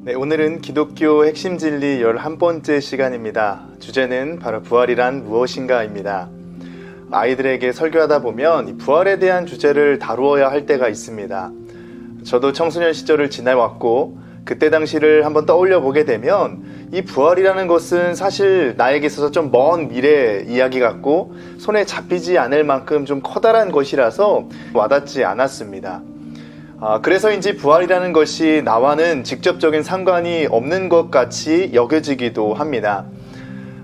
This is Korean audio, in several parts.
네, 오늘은 기독교 핵심 진리 11번째 시간입니다. 주제는 바로 부활이란 무엇인가입니다. 아이들에게 설교하다 보면 이 부활에 대한 주제를 다루어야 할 때가 있습니다. 저도 청소년 시절을 지나왔고 그때 당시를 한번 떠올려 보게 되면 이 부활이라는 것은 사실 나에게 있어서 좀 먼 미래 이야기 같고 손에 잡히지 않을 만큼 좀 커다란 것이라서 와닿지 않았습니다. 그래서인지 부활이라는 것이 나와는 직접적인 상관이 없는 것 같이 여겨지기도 합니다.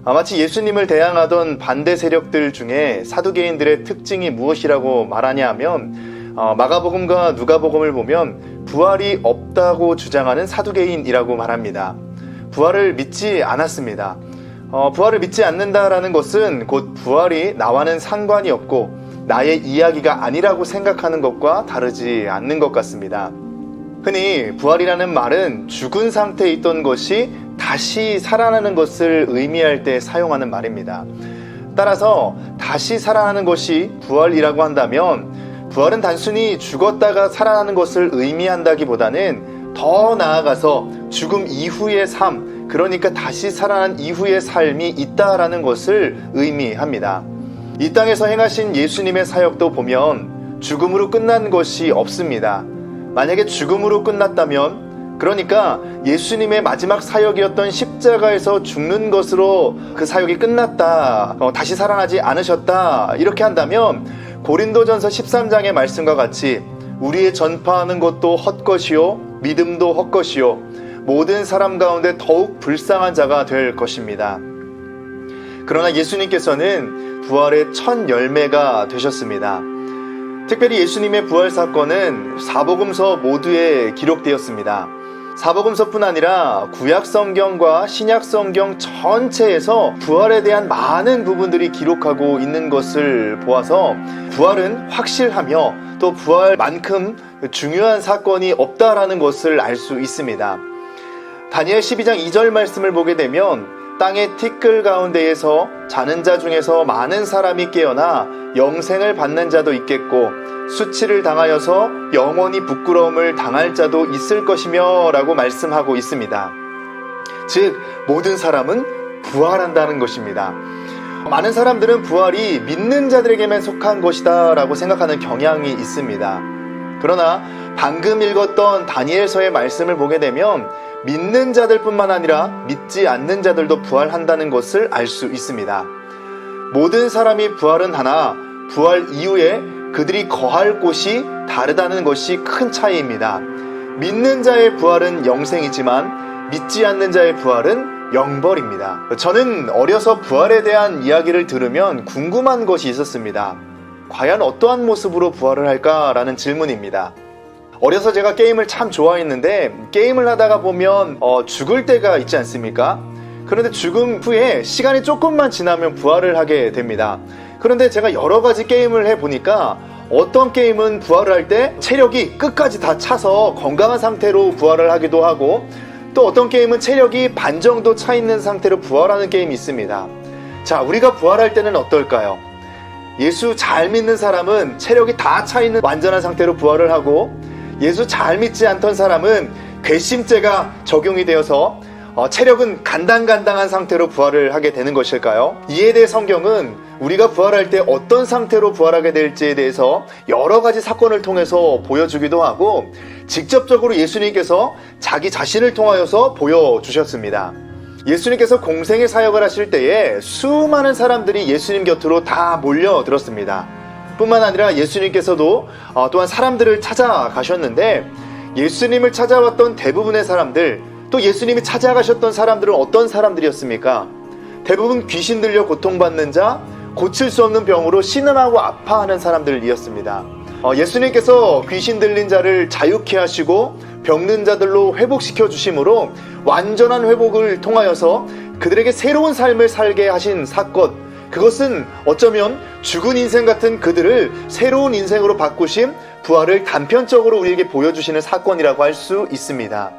마치 예수님을 대항하던 반대 세력들 중에 사두개인들의 특징이 무엇이라고 말하냐 하면 마가복음과 누가복음을 보면 부활이 없다고 주장하는 사두개인이라고 말합니다. 부활을 믿지 않았습니다. 부활을 믿지 않는다라는 것은 곧 부활이 나와는 상관이 없고 나의 이야기가 아니라고 생각하는 것과 다르지 않는 것 같습니다. 흔히 부활이라는 말은 죽은 상태에 있던 것이 다시 살아나는 것을 의미할 때 사용하는 말입니다. 따라서 다시 살아나는 것이 부활이라고 한다면 부활은 단순히 죽었다가 살아나는 것을 의미한다기보다는 더 나아가서 죽음 이후의 삶, 그러니까 다시 살아난 이후의 삶이 있다라는 것을 의미합니다. 이 땅에서 행하신 예수님의 사역도 보면 죽음으로 끝난 것이 없습니다. 만약에 죽음으로 끝났다면, 그러니까 예수님의 마지막 사역이었던 십자가에서 죽는 것으로 그 사역이 끝났다, 다시 살아나지 않으셨다, 이렇게 한다면 고린도전서 13장의 말씀과 같이 우리의 전파하는 것도 헛것이요 믿음도 헛것이요 모든 사람 가운데 더욱 불쌍한 자가 될 것입니다. 그러나 예수님께서는 부활의 첫 열매가 되셨습니다. 특별히 예수님의 부활 사건은 사복음서 모두에 기록되었습니다. 사복음서뿐 아니라 구약성경과 신약성경 전체에서 부활에 대한 많은 부분들이 기록하고 있는 것을 보아서 부활은 확실하며 또 부활만큼 중요한 사건이 없다라는 것을 알 수 있습니다. 다니엘 12장 2절 말씀을 보게 되면 땅의 티끌 가운데에서 자는 자 중에서 많은 사람이 깨어나 영생을 받는 자도 있겠고 수치를 당하여서 영원히 부끄러움을 당할 자도 있을 것이며 라고 말씀하고 있습니다. 즉 모든 사람은 부활한다는 것입니다. 많은 사람들은 부활이 믿는 자들에게만 속한 것이다 라고 생각하는 경향이 있습니다. 그러나 방금 읽었던 다니엘서의 말씀을 보게 되면 믿는 자들뿐만 아니라 믿지 않는 자들도 부활한다는 것을 알 수 있습니다. 모든 사람이 부활은 하나 부활 이후에 그들이 거할 곳이 다르다는 것이 큰 차이입니다. 믿는 자의 부활은 영생이지만 믿지 않는 자의 부활은 영벌입니다. 저는 어려서 부활에 대한 이야기를 들으면 궁금한 것이 있었습니다. 과연 어떠한 모습으로 부활을 할까라는 질문입니다. 어려서 제가 게임을 참 좋아했는데 게임을 하다가 보면 죽을 때가 있지 않습니까? 그런데 죽음 후에 시간이 조금만 지나면 부활을 하게 됩니다. 그런데 제가 여러 가지 게임을 해보니까 어떤 게임은 부활을 할 때 체력이 끝까지 다 차서 건강한 상태로 부활을 하기도 하고 또 어떤 게임은 체력이 반 정도 차 있는 상태로 부활하는 게임이 있습니다. 자, 우리가 부활할 때는 어떨까요? 예수 잘 믿는 사람은 체력이 다 차 있는 완전한 상태로 부활을 하고 예수 잘 믿지 않던 사람은 괘씸죄가 적용이 되어서 체력은 간당간당한 상태로 부활을 하게 되는 것일까요? 이에 대해 성경은 우리가 부활할 때 어떤 상태로 부활하게 될지에 대해서 여러 가지 사건을 통해서 보여주기도 하고 직접적으로 예수님께서 자기 자신을 통하여서 보여주셨습니다. 예수님께서 공생의 사역을 하실 때에 수많은 사람들이 예수님 곁으로 다 몰려들었습니다. 뿐만 아니라 예수님께서도 또한 사람들을 찾아가셨는데 예수님을 찾아왔던 대부분의 사람들, 또 예수님이 찾아가셨던 사람들은 어떤 사람들이었습니까? 대부분 귀신 들려 고통받는 자, 고칠 수 없는 병으로 신음하고 아파하는 사람들이었습니다. 예수님께서 귀신 들린 자를 자유케 하시고 병든 자들로 회복시켜 주심으로 완전한 회복을 통하여서 그들에게 새로운 삶을 살게 하신 사건, 그것은 어쩌면 죽은 인생 같은 그들을 새로운 인생으로 바꾸신 부활을 단편적으로 우리에게 보여주시는 사건이라고 할 수 있습니다.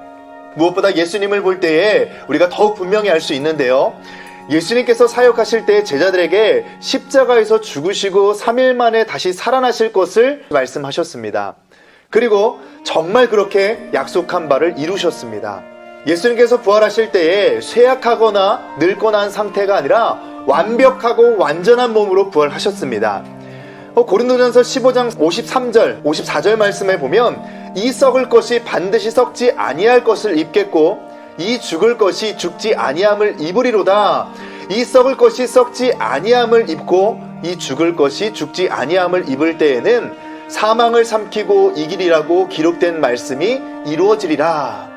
무엇보다 예수님을 볼 때에 우리가 더욱 분명히 알 수 있는데요. 예수님께서 사역하실 때 제자들에게 십자가에서 죽으시고 3일 만에 다시 살아나실 것을 말씀하셨습니다. 그리고 정말 그렇게 약속한 바를 이루셨습니다. 예수님께서 부활하실 때에 쇠약하거나 늙거나 한 상태가 아니라 완벽하고 완전한 몸으로 부활하셨습니다. 고린도전서 15장 53절, 54절 말씀에 보면 이 썩을 것이 반드시 썩지 아니할 것을 입겠고 이 죽을 것이 죽지 아니함을 입으리로다. 이 썩을 것이 썩지 아니함을 입고 이 죽을 것이 죽지 아니함을 입을 때에는 사망을 삼키고 이기리라고 기록된 말씀이 이루어지리라.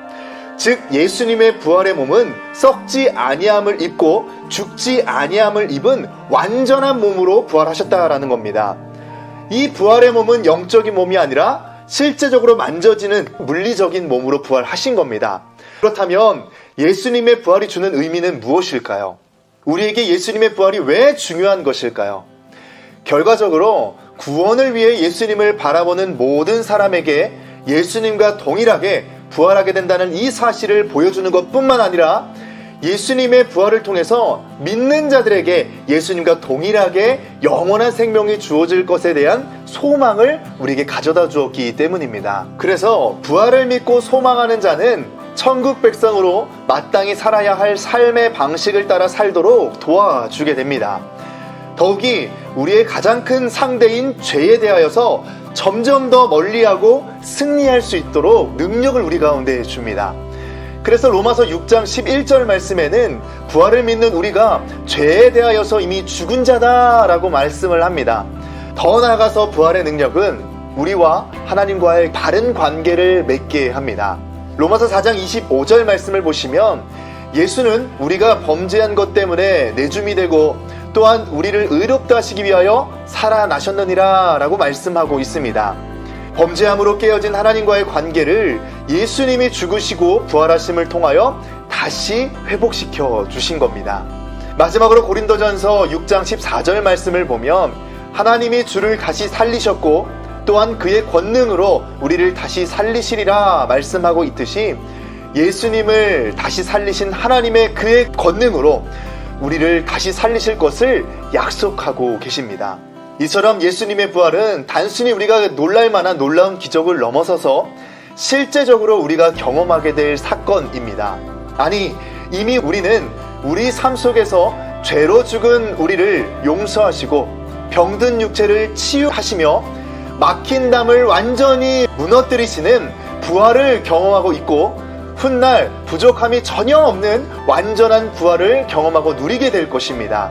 즉 예수님의 부활의 몸은 썩지 아니함을 입고 죽지 아니함을 입은 완전한 몸으로 부활하셨다라는 겁니다. 이 부활의 몸은 영적인 몸이 아니라 실제적으로 만져지는 물리적인 몸으로 부활하신 겁니다. 그렇다면 예수님의 부활이 주는 의미는 무엇일까요? 우리에게 예수님의 부활이 왜 중요한 것일까요? 결과적으로 구원을 위해 예수님을 바라보는 모든 사람에게 예수님과 동일하게 부활하게 된다는 이 사실을 보여주는 것뿐만 아니라 예수님의 부활을 통해서 믿는 자들에게 예수님과 동일하게 영원한 생명이 주어질 것에 대한 소망을 우리에게 가져다 주었기 때문입니다. 그래서 부활을 믿고 소망하는 자는 천국 백성으로 마땅히 살아야 할 삶의 방식을 따라 살도록 도와주게 됩니다. 더욱이 우리의 가장 큰 상대인 죄에 대하여서 점점 더 멀리하고 승리할 수 있도록 능력을 우리 가운데 줍니다. 그래서 로마서 6장 11절 말씀에는 부활을 믿는 우리가 죄에 대하여서 이미 죽은 자다라고 말씀을 합니다. 더 나아가서 부활의 능력은 우리와 하나님과의 바른 관계를 맺게 합니다. 로마서 4장 25절 말씀을 보시면 예수는 우리가 범죄한 것 때문에 내줌이 되고 또한 우리를 의롭다 하시기 위하여 살아나셨느니라 라고 말씀하고 있습니다. 범죄함으로 깨어진 하나님과의 관계를 예수님이 죽으시고 부활하심을 통하여 다시 회복시켜 주신 겁니다. 마지막으로 고린도전서 6장 14절 말씀을 보면 하나님이 주를 다시 살리셨고 또한 그의 권능으로 우리를 다시 살리시리라 말씀하고 있듯이 예수님을 다시 살리신 하나님의 그의 권능으로 우리를 다시 살리실 것을 약속하고 계십니다. 이처럼 예수님의 부활은 단순히 우리가 놀랄 만한 놀라운 기적을 넘어서서 실제적으로 우리가 경험하게 될 사건입니다. 아니, 이미 우리는 우리 삶 속에서 죄로 죽은 우리를 용서하시고 병든 육체를 치유하시며 막힌 담을 완전히 무너뜨리시는 부활을 경험하고 있고 훗날 부족함이 전혀 없는 완전한 부활을 경험하고 누리게 될 것입니다.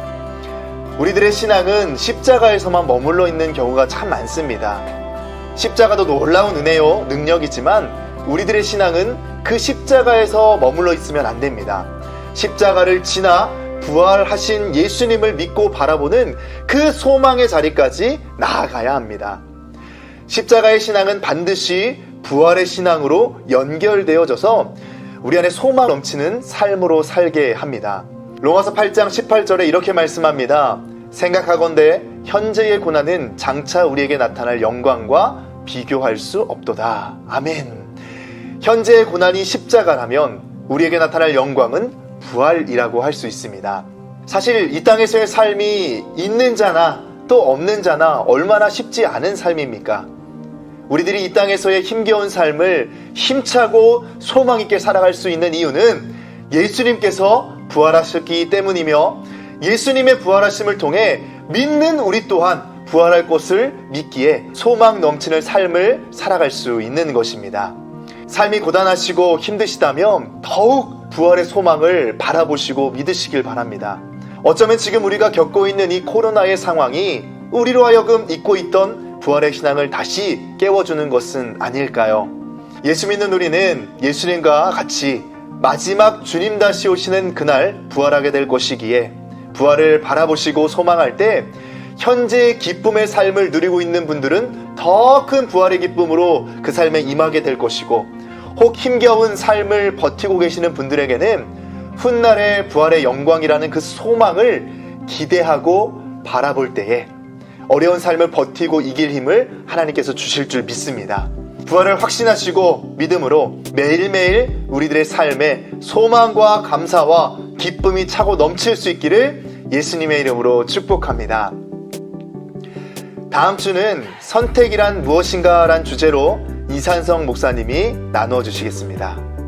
우리들의 신앙은 십자가에서만 머물러 있는 경우가 참 많습니다. 십자가도 놀라운 은혜요, 능력이지만 우리들의 신앙은 그 십자가에서 머물러 있으면 안 됩니다. 십자가를 지나 부활하신 예수님을 믿고 바라보는 그 소망의 자리까지 나아가야 합니다. 십자가의 신앙은 반드시 부활의 신앙으로 연결되어져서 우리 안에 소망 넘치는 삶으로 살게 합니다. 로마서 8장 18절에 이렇게 말씀합니다. 생각하건대 현재의 고난은 장차 우리에게 나타날 영광과 비교할 수 없도다. 아멘. 현재의 고난이 십자가라면 우리에게 나타날 영광은 부활이라고 할 수 있습니다. 사실 이 땅에서의 삶이 있는 자나 또 없는 자나 얼마나 쉽지 않은 삶입니까? 우리들이 이 땅에서의 힘겨운 삶을 힘차고 소망 있게 살아갈 수 있는 이유는 예수님께서 부활하셨기 때문이며 예수님의 부활하심을 통해 믿는 우리 또한 부활할 것을 믿기에 소망 넘치는 삶을 살아갈 수 있는 것입니다. 삶이 고단하시고 힘드시다면 더욱 부활의 소망을 바라보시고 믿으시길 바랍니다. 어쩌면 지금 우리가 겪고 있는 이 코로나의 상황이 우리로 하여금 잊고 있던 부활의 신앙을 다시 깨워주는 것은 아닐까요? 예수 믿는 우리는 예수님과 같이 마지막 주님 다시 오시는 그날 부활하게 될 것이기에 부활을 바라보시고 소망할 때 현재의 기쁨의 삶을 누리고 있는 분들은 더 큰 부활의 기쁨으로 그 삶에 임하게 될 것이고 혹 힘겨운 삶을 버티고 계시는 분들에게는 훗날의 부활의 영광이라는 그 소망을 기대하고 바라볼 때에 어려운 삶을 버티고 이길 힘을 하나님께서 주실 줄 믿습니다. 부활을 확신하시고 믿음으로 매일매일 우리들의 삶에 소망과 감사와 기쁨이 차고 넘칠 수 있기를 예수님의 이름으로 축복합니다. 다음 주는 선택이란 무엇인가 란 주제로 이산성 목사님이 나누어 주시겠습니다.